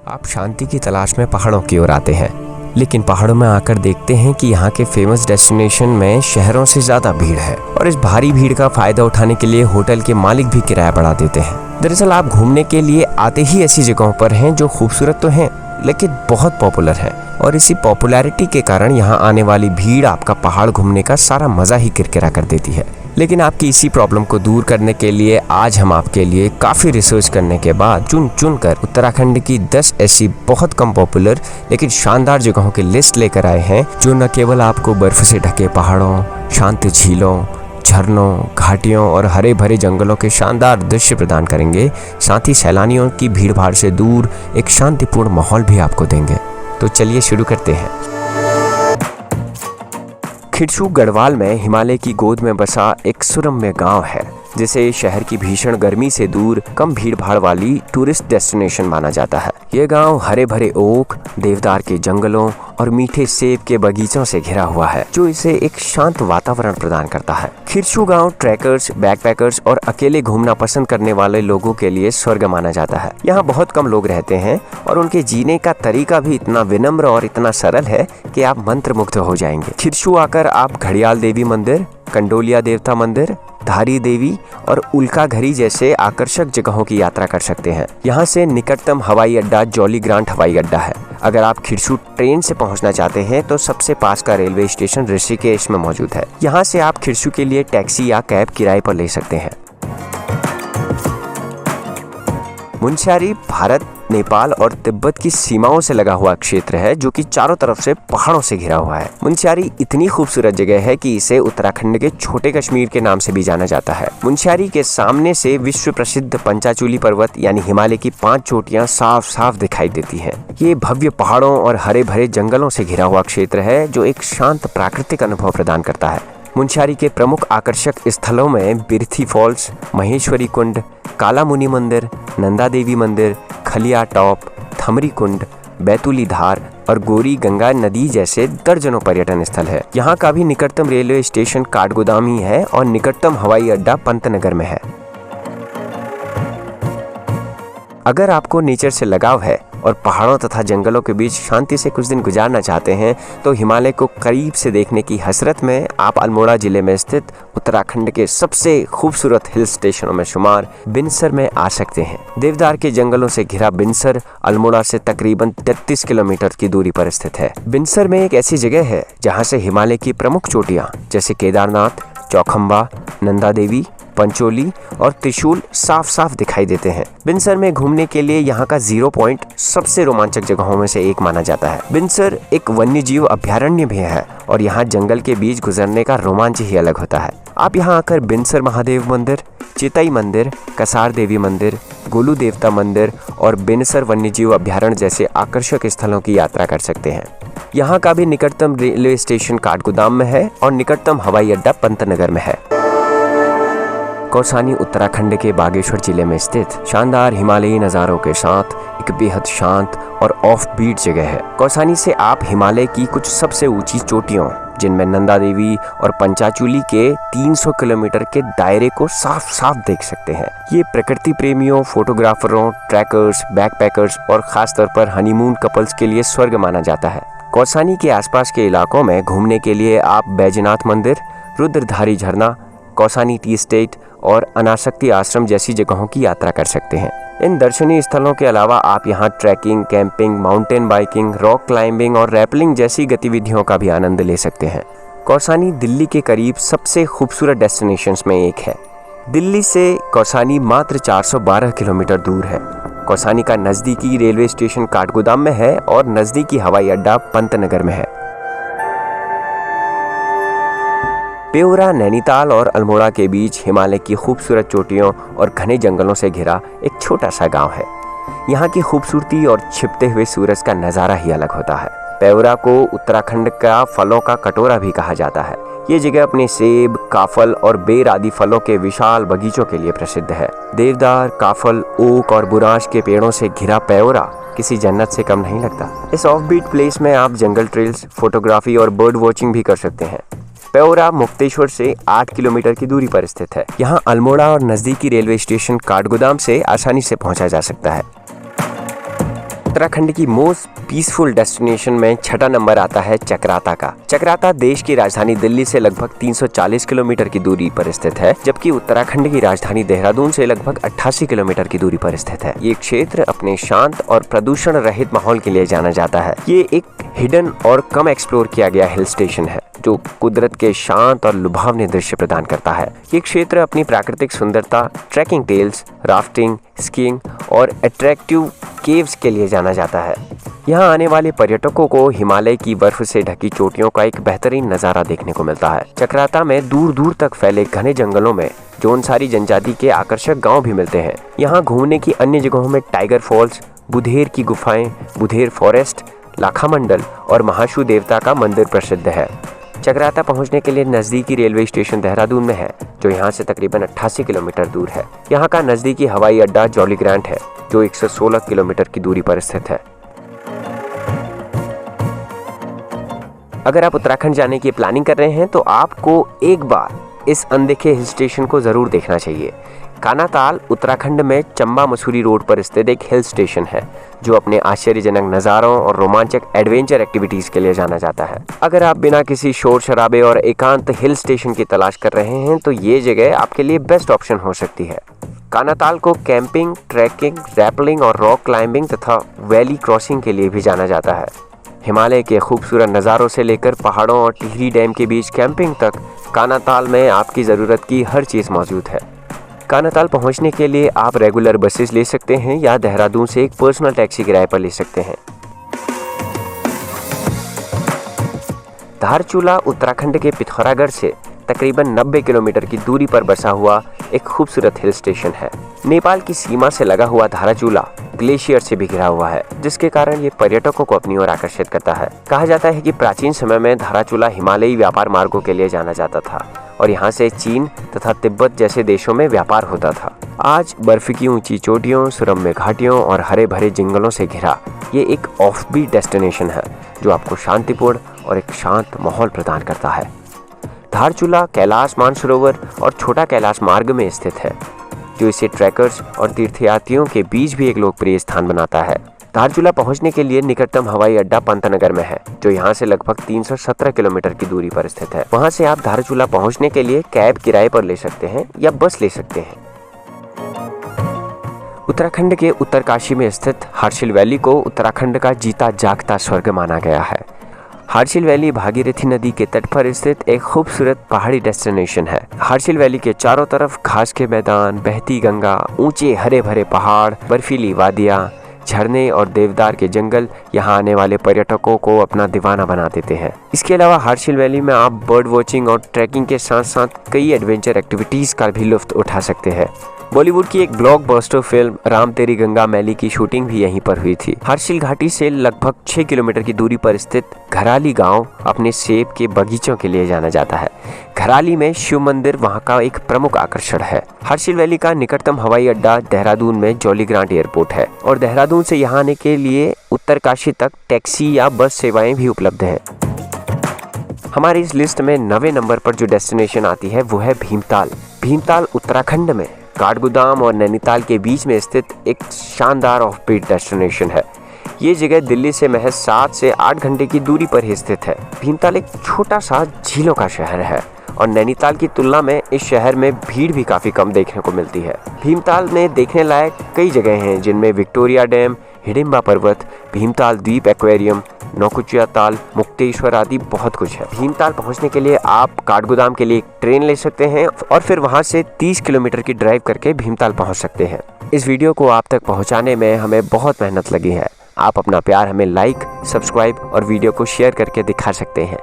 आप शांति की तलाश में पहाड़ों की ओर आते हैं, लेकिन पहाड़ों में आकर देखते हैं कि यहाँ के फेमस डेस्टिनेशन में शहरों से ज्यादा भीड़ है और इस भारी भीड़ का फायदा उठाने के लिए होटल के मालिक भी किराया बढ़ा देते हैं। दरअसल आप घूमने के लिए आते ही ऐसी जगहों पर हैं जो खूबसूरत तो हैं लेकिन बहुत पॉपुलर है, और इसी पॉपुलैरिटी के कारण यहाँ आने वाली भीड़ आपका पहाड़ घूमने का सारा मजा ही किरकिरा कर देती है। लेकिन आपकी इसी प्रॉब्लम को दूर करने के लिए आज हम आपके लिए काफ़ी रिसर्च करने के बाद चुन कर उत्तराखंड की 10 ऐसी बहुत कम पॉपुलर लेकिन शानदार जगहों की लिस्ट लेकर आए हैं, जो न केवल आपको बर्फ से ढके पहाड़ों, शांत झीलों, झरनों, घाटियों और हरे भरे जंगलों के शानदार दृश्य प्रदान करेंगे, साथ ही सैलानियों की भीड़ भाड़ से दूर एक शांतिपूर्ण माहौल भी आपको देंगे। तो चलिए शुरू करते हैं। खिरसू गढ़वाल में हिमालय की गोद में बसा एक सुरम्य गांव है, जिसे शहर की भीषण गर्मी से दूर कम भीड़ भाड़ वाली टूरिस्ट डेस्टिनेशन माना जाता है। यह गांव हरे भरे ओक, देवदार के जंगलों और मीठे सेब के बगीचों से घिरा हुआ है, जो इसे एक शांत वातावरण प्रदान करता है। खिरसू गांव ट्रैकर्स, बैकपैकर्स और अकेले घूमना पसंद करने वाले लोगों के लिए स्वर्ग माना जाता है। यहाँ बहुत कम लोग रहते हैं और उनके जीने का तरीका भी इतना विनम्र और इतना सरल है कि आप मंत्रमुग्ध हो जाएंगे। खिरसू आकर आप घड़ियाल देवी मंदिर, कंडोलिया देवता मंदिर, धारी देवी और उल्का घरी जैसे आकर्षक जगहों की यात्रा कर सकते हैं। यहाँ से निकटतम हवाई अड्डा जॉली ग्रांट हवाई अड्डा है। अगर आप खिरसू ट्रेन से पहुँचना चाहते हैं तो सबसे पास का रेलवे स्टेशन ऋषिकेश में मौजूद है। यहाँ से आप खिरसू के लिए टैक्सी या कैब किराए पर ले सकते हैं। मुनस्यारी भारत, नेपाल और तिब्बत की सीमाओं से लगा हुआ क्षेत्र है, जो कि चारों तरफ से पहाड़ों से घिरा हुआ है। मुनस्यारी इतनी खूबसूरत जगह है कि इसे उत्तराखंड के छोटे कश्मीर के नाम से भी जाना जाता है। मुनस्यारी के सामने से विश्व प्रसिद्ध पंचाचूली पर्वत यानी हिमालय की 5 चोटियां साफ साफ दिखाई देती हैं। ये भव्य पहाड़ों और हरे भरे जंगलों से घिरा हुआ क्षेत्र है, जो एक शांत प्राकृतिक अनुभव प्रदान करता है। मुनस्यारी के प्रमुख आकर्षक स्थलों में बिरथी फॉल्स, महेश्वरी कुंड, काला मुनि मंदिर, नंदा देवी मंदिर, खलिया टॉप, थमरी कुंड, बैतूली धार और गोरी गंगा नदी जैसे दर्जनों पर्यटन स्थल है। यहाँ का भी निकटतम रेलवे स्टेशन काठगोदाम ही है और निकटतम हवाई अड्डा पंतनगर में है। अगर आपको नेचर से लगाव है और पहाड़ों तथा जंगलों के बीच शांति से कुछ दिन गुजारना चाहते हैं, तो हिमालय को करीब से देखने की हसरत में आप अल्मोड़ा जिले में स्थित उत्तराखंड के सबसे खूबसूरत हिल स्टेशनों में शुमार बिनसर में आ सकते हैं। देवदार के जंगलों से घिरा बिनसर अल्मोड़ा से तकरीबन 33 किलोमीटर की दूरी पर स्थित है। बिनसर में एक ऐसी जगह है जहाँ से हिमालय की प्रमुख चोटियाँ जैसे केदारनाथ, चौखंबा, नंदा देवी, पंचोली और त्रिशूल साफ साफ दिखाई देते हैं। बिनसर में घूमने के लिए यहाँ का 0 पॉइंट सबसे रोमांचक जगहों में से एक माना जाता है। बिनसर एक वन्य जीव अभ्यारण्य भी है और यहाँ जंगल के बीच गुजरने का रोमांच ही अलग होता है। आप यहाँ आकर बिनसर महादेव मंदिर, चितई मंदिर, कसार देवी मंदिर, गोलू देवता मंदिर और बिनसर वन्य जीव अभ्यारण्य जैसे आकर्षक स्थलों की यात्रा कर सकते हैं। यहाँ का भी निकटतम रेलवे स्टेशन काठगोदाम में है और निकटतम हवाई अड्डा पंतनगर में है। कौसानी उत्तराखंड के बागेश्वर जिले में स्थित शानदार हिमालयी नज़ारों के साथ एक बेहद शांत और ऑफ बीट जगह है। कौसानी से आप हिमालय की कुछ सबसे ऊंची चोटियों, जिनमें नंदा देवी और पंचाचूली के 300 किलोमीटर के दायरे को साफ साफ देख सकते हैं। ये प्रकृति प्रेमियों, फोटोग्राफरों, ट्रैकर्स, बैकपैकर्स और खासतौर पर हनीमून कपल्स के लिए स्वर्ग माना जाता है। कौसानी के आसपास के इलाकों में घूमने के लिए आप बैजनाथ मंदिर, रुद्रधारी झरना, कौसानी टी एस्टेट और अनासक्ति आश्रम जैसी जगहों की यात्रा कर सकते हैं। इन दर्शनीय स्थलों के अलावा आप यहाँ trekking, camping, mountain biking, rock climbing और रैपलिंग जैसी गतिविधियों का भी आनंद ले सकते हैं। कौसानी दिल्ली के करीब सबसे खूबसूरत डेस्टिनेशंस में एक है। दिल्ली से कौसानी मात्र 412 किलोमीटर दूर है। कौसानी का नज़दीकी रेलवे स्टेशन काठगोदाम में है और नज़दीकी हवाई अड्डा पंतनगर में है। पेउरा नैनीताल और अल्मोड़ा के बीच हिमालय की खूबसूरत चोटियों और घने जंगलों से घिरा एक छोटा सा गांव है। यहाँ की खूबसूरती और छिपते हुए सूरज का नज़ारा ही अलग होता है। पेउरा को उत्तराखंड का फलों का कटोरा भी कहा जाता है। ये जगह अपने सेब, काफल और बेर आदि फलों के विशाल बगीचों के लिए प्रसिद्ध है। देवदार, काफल, ओक और बुरांश के पेड़ों से घिरा पेउरा किसी जन्नत से कम नहीं लगता। इस ऑफ बीट प्लेस में आप जंगल ट्रेल्स, फोटोग्राफी और बर्ड वॉचिंग भी कर सकते हैं। पेउरा मुक्तेश्वर से 8 किलोमीटर की दूरी पर स्थित है। यहाँ अल्मोड़ा और नजदीकी रेलवे स्टेशन काठगोदाम से आसानी से पहुंचा जा सकता है। उत्तराखंड की मोस्ट पीसफुल डेस्टिनेशन में छठा नंबर आता है चक्राता का। चक्राता देश की राजधानी दिल्ली से लगभग 340 किलोमीटर की दूरी पर स्थित है, जबकि उत्तराखंड की राजधानी देहरादून से लगभग 88 किलोमीटर की दूरी पर स्थित है। ये क्षेत्र अपने शांत और प्रदूषण रहित माहौल के लिए जाना जाता है। ये एक हिडन और कम एक्सप्लोर किया गया हिल स्टेशन है जो कुदरत के शांत और लुभावने दृश्य प्रदान करता है। ये क्षेत्र अपनी प्राकृतिक सुंदरता, ट्रैकिंग टेल्स, राफ्टिंग, स्कीइंग और अट्रैक्टिव केव्स के लिए जाना जाता है। यहाँ आने वाले पर्यटकों को हिमालय की बर्फ से ढकी चोटियों का एक बेहतरीन नज़ारा देखने को मिलता है। चक्राता में दूर दूर तक फैले घने जंगलों में जौनसारी जनजाति के आकर्षक गांव भी मिलते हैं। यहाँ घूमने की अन्य जगहों में टाइगर फॉल्स, बुधेर की गुफाएं, बुधेर फॉरेस्ट, लाखा मंडल और महाशु देवता का मंदिर प्रसिद्ध है। चक्राता पहुंचने के लिए नज़दीकी रेलवे स्टेशन देहरादून में है, जो यहाँ से तकरीबन 88 किलोमीटर दूर है। यहाँ का नज़दीकी हवाई अड्डा जॉली ग्रांट है, जो 116 किलोमीटर की दूरी पर स्थित है। अगर आप उत्तराखंड जाने की प्लानिंग कर रहे हैं तो आपको एक बार इस अनदेखे हिल स्टेशन को ज़रूर देखना चाहिए। कानाताल उत्तराखंड में चंबा मसूरी रोड पर स्थित एक हिल स्टेशन है, जो अपने आश्चर्यजनक नज़ारों और रोमांचक एडवेंचर एक्टिविटीज़ के लिए जाना जाता है। अगर आप बिना किसी शोर शराबे और एकांत हिल स्टेशन की तलाश कर रहे हैं तो ये जगह आपके लिए बेस्ट ऑप्शन हो सकती है। कानाताल को कैंपिंग, ट्रैकिंग, रैपलिंग और रॉक क्लाइंबिंग तथा वैली क्रॉसिंग के लिए भी जाना जाता है। हिमालय के खूबसूरत नज़ारों से लेकर पहाड़ों और टिहरी डैम के बीच कैंपिंग तक कानाताल में आपकी ज़रूरत की हर चीज़ मौजूद है। कानाताल पहुंचने के लिए आप रेगुलर बसेस ले सकते हैं या देहरादून से एक पर्सनल टैक्सी किराए पर ले सकते हैं। धारचूला उत्तराखंड के पिथौरागढ़ से तकरीबन 90 किलोमीटर की दूरी पर बसा हुआ एक खूबसूरत हिल स्टेशन है। नेपाल की सीमा से लगा हुआ धाराचूला ग्लेशियर से भी घिरा हुआ है, जिसके कारण ये पर्यटकों को अपनी ओर आकर्षित करता है। कहा जाता है कि प्राचीन समय में धाराचूला हिमालयी व्यापार मार्गों के लिए जाना जाता था और यहाँ से चीन तथा तिब्बत जैसे देशों में व्यापार होता था। आज बर्फ की ऊंची चोटियों, सुरम्य घाटियों और हरे भरे जंगलों से घिरा ये एक ऑफबीट डेस्टिनेशन है, जो आपको शांतिपूर्ण और एक शांत माहौल प्रदान करता है। धारचूला कैलाश मानसरोवर और छोटा कैलाश मार्ग में स्थित है, जो इसे ट्रैकर्स और तीर्थयात्रियों के बीच भी एक लोकप्रिय स्थान बनाता है। धारचूला पहुंचने के लिए निकटतम हवाई अड्डा पंतनगर में है, जो यहाँ से लगभग 317 किलोमीटर की दूरी पर स्थित है। वहाँ से आप धारचूला पहुंचने के लिए कैब किराए पर ले सकते हैं या बस ले सकते हैं। उत्तराखंड के उत्तरकाशी में स्थित हार्सिल वैली को उत्तराखंड का जीता जागता स्वर्ग माना गया है। हार्सिल वैली भागीरथी नदी के तट पर स्थित एक खूबसूरत पहाड़ी डेस्टिनेशन है। हार्सिल वैली के चारों तरफ घास के मैदान, बहती गंगा, ऊंचे हरे भरे पहाड़, बर्फीली वादियाँ, झरने और देवदार के जंगल यहाँ आने वाले पर्यटकों को अपना दीवाना बना देते हैं। इसके अलावा हार्सिल वैली में आप बर्ड वॉचिंग और ट्रैकिंग के साथ साथ कई एडवेंचर एक्टिविटीज़ का भी लुत्फ उठा सकते हैं। बॉलीवुड की एक ब्लॉकबस्टर फिल्म राम तेरी गंगा मैली की शूटिंग भी यहीं पर हुई थी। हार्सिल घाटी से लगभग 6 किलोमीटर की दूरी पर स्थित घराली गांव अपने सेब के बगीचों के लिए जाना जाता है। घराली में शिव मंदिर वहां का एक प्रमुख आकर्षण है। हार्सिल वैली का निकटतम हवाई अड्डा देहरादून में जॉली ग्रांट एयरपोर्ट है और देहरादून से यहाँ आने के लिए उत्तरकाशी तक टैक्सी या बस सेवाएं भी उपलब्ध हैं। हमारी इस लिस्ट में 9वें नंबर पर जो डेस्टिनेशन आती है वो है भीमताल। भीमताल उत्तराखंड में काठगोदाम और नैनीताल के बीच में स्थित एक शानदार ऑफबीट डेस्टिनेशन है। ये जगह दिल्ली से महज 7 से 8 घंटे की दूरी पर ही स्थित है। भीमताल एक छोटा सा झीलों का शहर है और नैनीताल की तुलना में इस शहर में भीड़ भी काफ़ी कम देखने को मिलती है। भीमताल में देखने लायक कई जगह हैं, जिनमें विक्टोरिया डैम, हिडिंबा पर्वत, भीमताल द्वीप एक्वेरियम, नौकुचिया ताल, मुक्तेश्वर आदि बहुत कुछ है। भीमताल पहुंचने के लिए आप काठगोदाम के लिए एक ट्रेन ले सकते हैं और फिर वहां से 30 किलोमीटर की ड्राइव करके भीमताल पहुंच सकते हैं। इस वीडियो को आप तक पहुंचाने में हमें बहुत मेहनत लगी है। आप अपना प्यार हमें लाइक, सब्सक्राइब और वीडियो को शेयर करके दिखा सकते हैं।